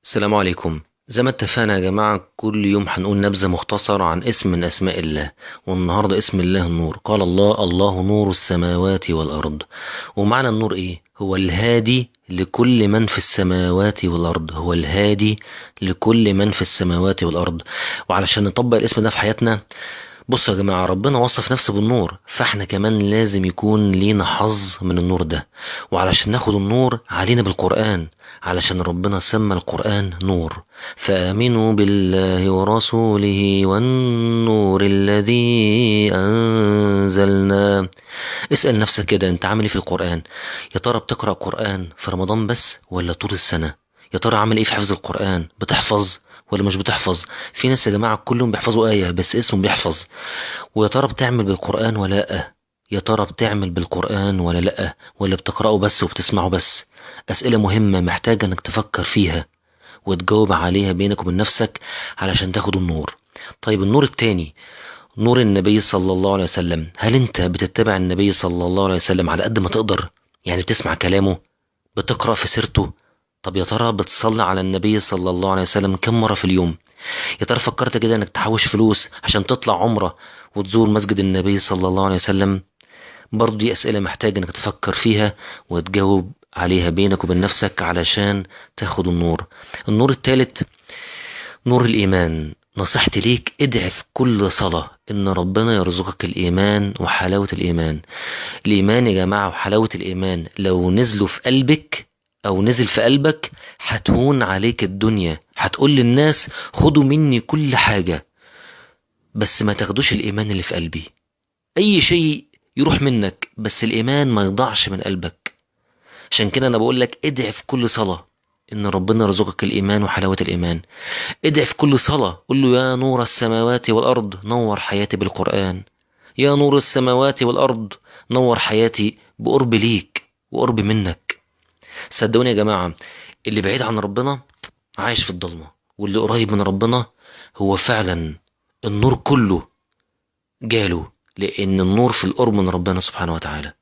السلام عليكم. زي ما اتفقنا يا جماعة، كل يوم هنقول نبذة مختصرة عن اسم من أسماء الله. والنهاردة اسم الله النور. قال الله نور السماوات والأرض. ومعنى النور إيه؟ هو الهادي لكل من في السماوات والأرض. هو الهادي لكل من في السماوات والأرض. وعلشان نطبق الاسم ده في حياتنا، بصوا يا جماعة، ربنا وصف نفسه بالنور، فاحنا كمان لازم يكون لينا حظ من النور ده. وعلشان ناخد النور علينا بالقرآن، علشان ربنا سمى القرآن نور. فآمنوا بالله ورسوله والنور الذي أنزلنا. اسأل نفسك كده، انت عامل ايه في القرآن؟ يا ترى بتقرأ قرآن في رمضان بس ولا طول السنة؟ يا ترى عامل ايه في حفظ القرآن؟ بتحفظ ولا مش بتحفظ؟ في ناس يا جماعة كلهم بيحفظوا آية بس اسمه بيحفظ. ويا ترى بتعمل بالقرآن ولا لأ؟ يا ترى بتعمل بالقرآن ولا لأ؟ ولا بتقرأه بس وبتسمعه بس؟ أسئلة مهمة محتاجة انك تفكر فيها وتجاوب عليها بينك وبين نفسك علشان تاخد النور. طيب النور التاني، نور النبي صلى الله عليه وسلم. هل انت بتتبع النبي صلى الله عليه وسلم على قد ما تقدر؟ يعني بتسمع كلامه، بتقرأ في سيرته؟ طب يا ترى بتصلي على النبي صلى الله عليه وسلم كم مرة في اليوم؟ يا ترى فكرت كده انك تحوش فلوس عشان تطلع عمرة وتزور مسجد النبي صلى الله عليه وسلم؟ برضو دي أسئلة محتاج انك تفكر فيها وتجاوب عليها بينك وبين نفسك علشان تاخد النور. النور الثالث، نور الإيمان. نصيحتي ليك، ادعي في كل صلاة إن ربنا يرزقك الإيمان وحلاوة الإيمان. الإيمان يا جماعة وحلاوة الإيمان لو نزلوا في قلبك أو نزل في قلبك هتهون عليك الدنيا. هتقول للناس خدوا مني كل حاجة بس ما تاخدوش الإيمان اللي في قلبي. أي شيء يروح منك بس الإيمان ما يضيعش من قلبك. عشان كده أنا بقول لك ادعي في كل صلاة إن ربنا يرزقك الإيمان وحلاوة الإيمان. ادعي في كل صلاة قل له يا نور السماوات والأرض نور حياتي بالقرآن. يا نور السماوات والأرض نور حياتي بقرب ليك وقرب منك. صدقوني يا جماعة، اللي بعيد عن ربنا عايش في الضلمة، واللي قريب من ربنا هو فعلا النور كله جاله، لأن النور في القرب من ربنا سبحانه وتعالى.